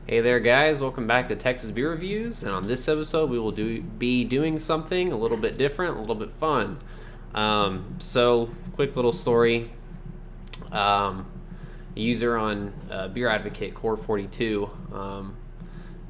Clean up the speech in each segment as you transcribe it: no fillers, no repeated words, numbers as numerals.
Hey there, guys. Welcome back to Texas Beer Reviews. And on this episode, we will be doing something a little bit different, a little bit fun. Quick little story. A user on Beer Advocate Core 42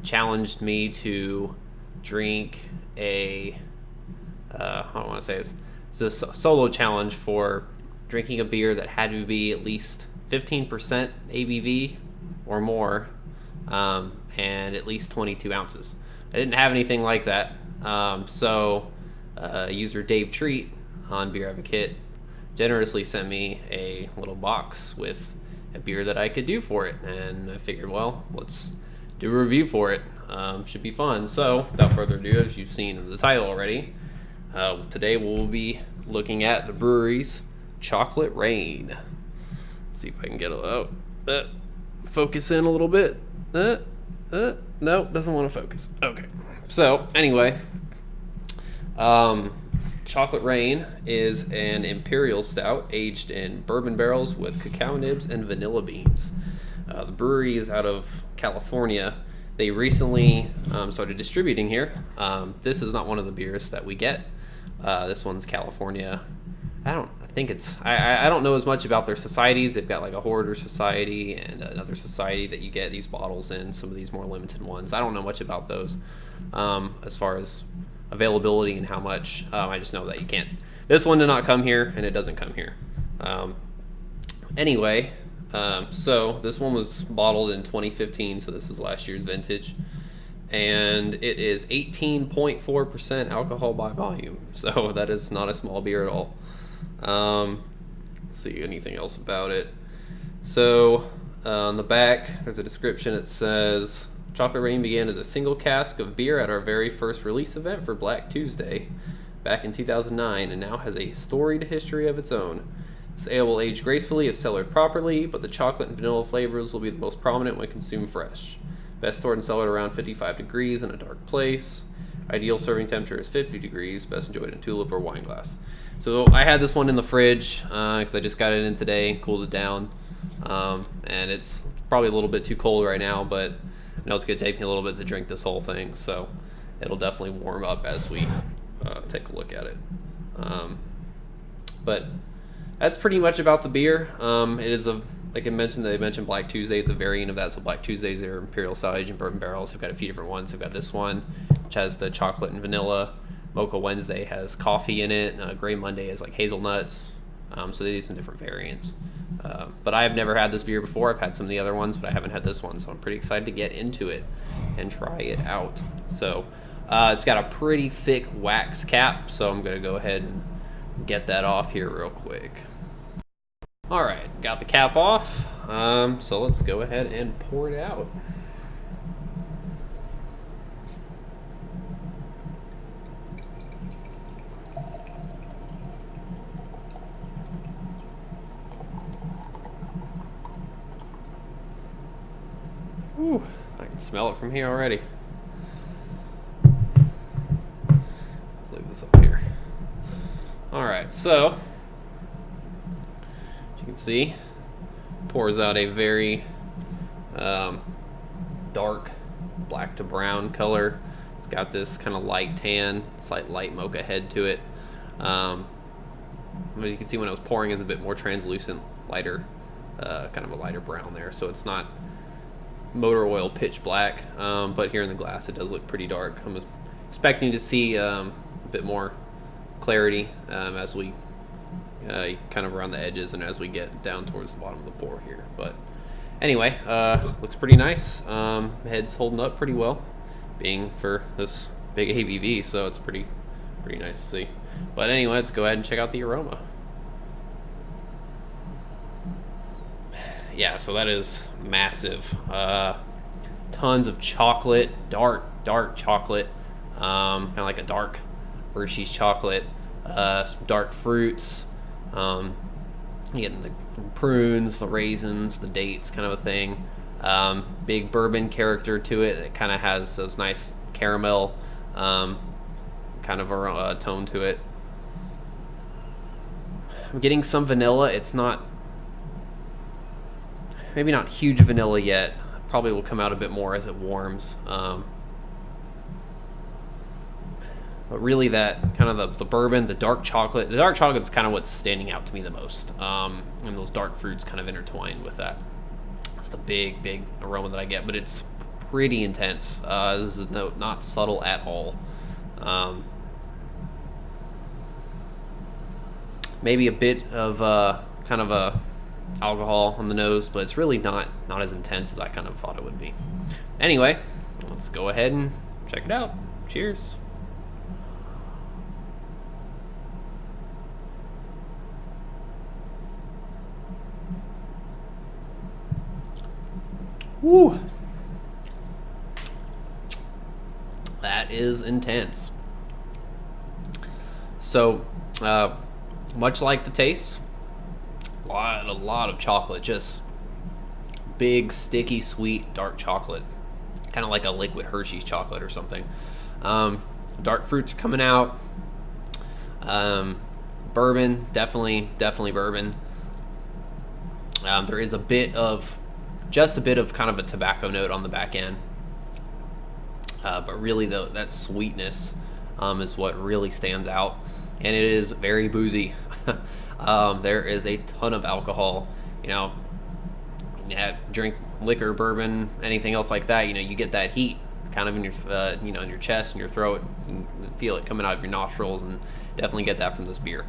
challenged me to drink I don't want to say this. It's a solo challenge for drinking a beer that had to be at least 15% ABV or more, and at least 22 ounces. I didn't have anything like that. User Dave Treat on Beer Advocate generously sent me a little box with a beer that I could do for it. And I figured, well, let's do a review for it. Should be fun. So without further ado, as you've seen in the title already, today we'll be looking at the Bruery's Chocolate Rain. Let's see if I can get it out. Focus in a little bit. No, doesn't want to focus. Okay. So, anyway, Chocolate Rain is an imperial stout aged in bourbon barrels with cacao nibs and vanilla beans. The brewery is out of California. They recently started distributing here. This is not one of the beers that we get. This one's California. I don't know as much about their societies. They've got like a hoarder society and another society that you get these bottles in, some of these more limited ones. I don't know much about those as far as availability and how much. I just know that you can't. This one did not come here, and it doesn't come here. So this one was bottled in 2015, so this is last year's vintage. And it is 18.4% alcohol by volume, so that is not a small beer at all. Let's see anything else about it. So on the back there's a description. It says Chocolate Rain began as a single cask of beer at our very first release event for Black Tuesday back in 2009, and now has a storied history of its own. This ale will age gracefully if cellared properly, but the chocolate and vanilla flavors will be the most prominent when consumed fresh. Best stored and cellared around 55 degrees in a dark place. Ideal serving temperature is 50 degrees. Best enjoyed in tulip or wine glass. So I had this one in the fridge because I just got it in today, cooled it down, and it's probably a little bit too cold right now, but I know it's going to take me a little bit to drink this whole thing, so it'll definitely warm up as we take a look at it. But that's pretty much about the beer. It is like I mentioned, they mentioned Black Tuesday. It's a variant of that. So Black Tuesdays are imperial style aged in bourbon barrels. They've got a few different ones. They've got this one, which has the chocolate and vanilla. Mocha Wednesday has coffee in it. Gray Monday has like hazelnuts. So they do some different variants. But I have never had this beer before. I've had some of the other ones, but I haven't had this one. So I'm pretty excited to get into it and try it out. So it's got a pretty thick wax cap. So I'm going to go ahead and get that off here real quick. All right, got the cap off. So let's go ahead and pour it out. Ooh, I can smell it from here already. Let's leave this up here. All right, so as you can see, pours out a very dark black to brown color. It's got this kind of light tan, slight light mocha head to it. As you can see, when it was pouring, it's a bit more translucent, lighter, kind of a lighter brown there. So it's not motor oil pitch black, but here in the glass it does look pretty dark. I'm expecting to see a bit more clarity as we kind of around the edges and as we get down towards the bottom of the pour here. But anyway, looks pretty nice. Head's holding up pretty well, being for this big ABV, so it's pretty nice to see. But anyway, let's go ahead and check out the aroma. Yeah, so that is massive. Tons of chocolate, dark chocolate, kind of like a dark Hershey's chocolate. Some dark fruits. You get the prunes, the raisins, the dates, kind of a thing. Big bourbon character to it. It kind of has those nice caramel kind of a tone to it. I'm getting some vanilla. It's not, maybe not huge vanilla yet, probably will come out a bit more as it warms. But really, that kind of the bourbon, the dark chocolate is kind of what's standing out to me the most. And those dark fruits kind of intertwined with that. It's the big aroma that I get, but it's pretty intense. This is not subtle at all. Maybe a bit of kind of a alcohol on the nose, but it's really not as intense as I kind of thought it would be. Anyway, let's go ahead and check it out. Cheers. Woo! That is intense. So, much like the taste, a lot of chocolate, just big, sticky, sweet, dark chocolate, kind of like a liquid Hershey's chocolate or something. Dark fruits are coming out. Bourbon, definitely bourbon. There is just a bit of kind of a tobacco note on the back end, but really that sweetness is what really stands out, and it is very boozy. There is a ton of alcohol. Drink liquor, bourbon, anything else like that, you get that heat kind of in your in your chest and your throat. You can feel it coming out of your nostrils, and definitely get that from this beer,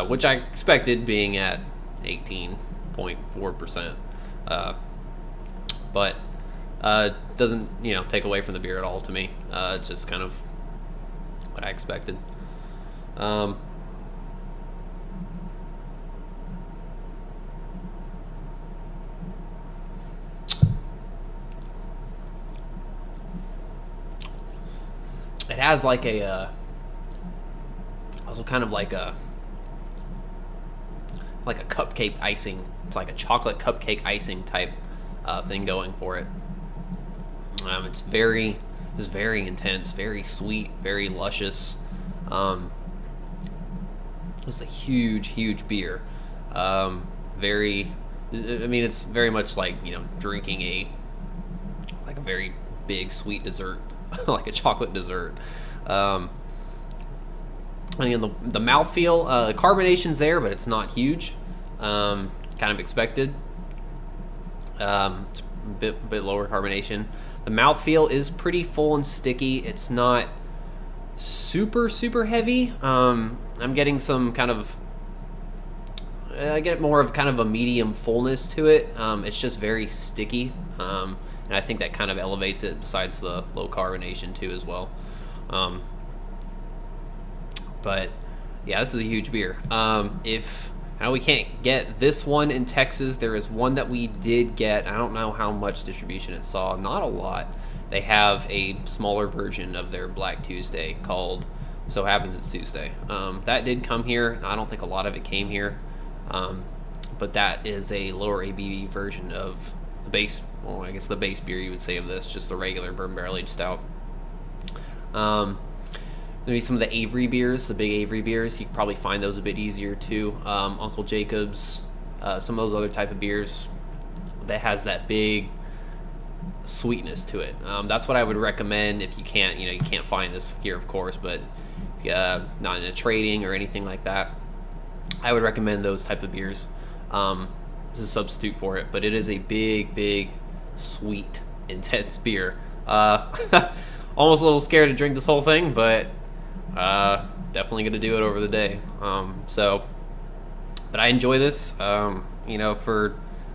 which I expected, being at 18.4%. But doesn't take away from the beer at all to me. It's just kind of what I expected. It has like also kind of like a cupcake icing. It's like a chocolate cupcake icing type thing going for it. It's very intense, very sweet, very luscious. It's a huge beer. It's very much like drinking a very big sweet dessert, like a chocolate dessert. The mouthfeel, the carbonation's there, but it's not huge. Kind of expected. It's a bit lower carbonation. The mouthfeel is pretty full and sticky. It's not super heavy. I'm getting some kind of, I get more of kind of a medium fullness to it. It's just very sticky, and I think that kind of elevates it, besides the low carbonation too as well. But yeah, this is a huge beer. If I know we can't get this one in Texas, there is one that we did get. I don't know how much distribution it saw. Not a lot. They have a smaller version of their Black Tuesday called So Happens It's Tuesday. That did come here. I don't think a lot of it came here. But that is a lower ABV version of the base, well, I guess the base beer you would say of this, just the regular bourbon barrel aged stout. Maybe some of the Avery beers, the big Avery beers, you can probably find those a bit easier too. Uncle Jacob's, some of those other type of beers that has that big sweetness to it. That's what I would recommend if you can't, you can't find this here, of course, but not in a trading or anything like that. I would recommend those type of beers. This is a substitute for it, but it is a big, sweet, intense beer. Almost a little scared to drink this whole thing, but definitely going to do it over the day. But I enjoy this. I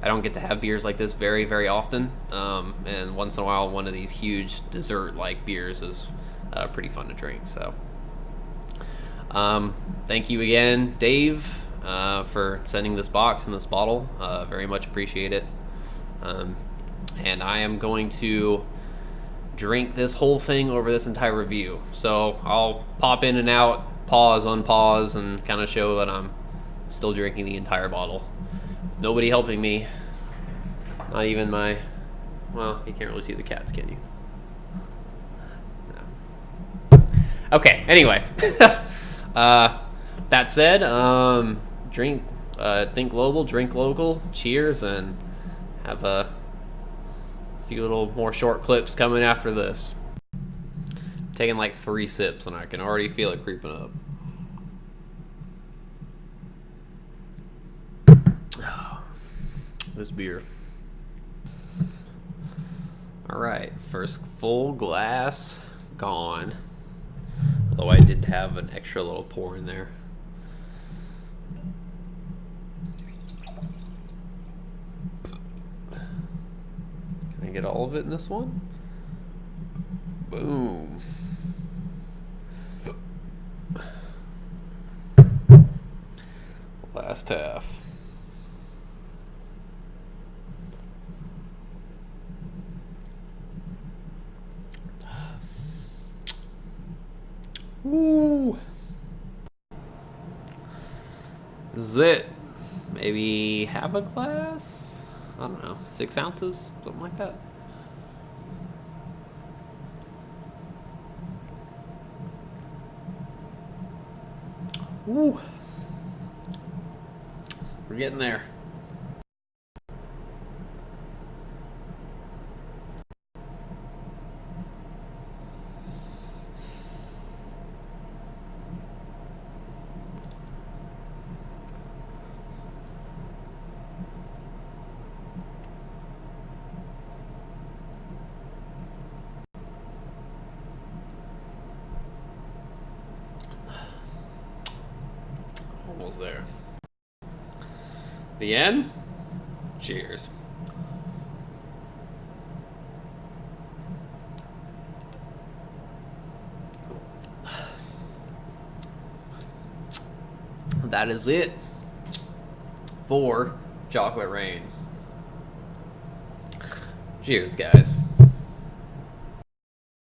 don't get to have beers like this very often, and once in a while, one of these huge dessert-like beers is pretty fun to drink. So, thank you again, Dave, for sending this box and this bottle. Very much appreciate it. And I am going to drink this whole thing over this entire review. So I'll pop in and out, pause, unpause, and kind of show that I'm still drinking the entire bottle. Nobody helping me. Not even my, well, you can't really see the cats, can you? No. Okay, anyway. That said, think global, drink local, cheers, and have a A few little more short clips coming after this. I'm taking like 3 sips and I can already feel it creeping up. Oh, this beer. Alright, first full glass gone. Although I did have an extra little pour in there. Can I get all of it in this one? Boom. Last half. Woo! This is it. Maybe half a glass? I don't know, 6 ounces? Something like that. Woo! We're getting there. Almost there. The end? Cheers. That is it for Chocolate Rain. Cheers, guys.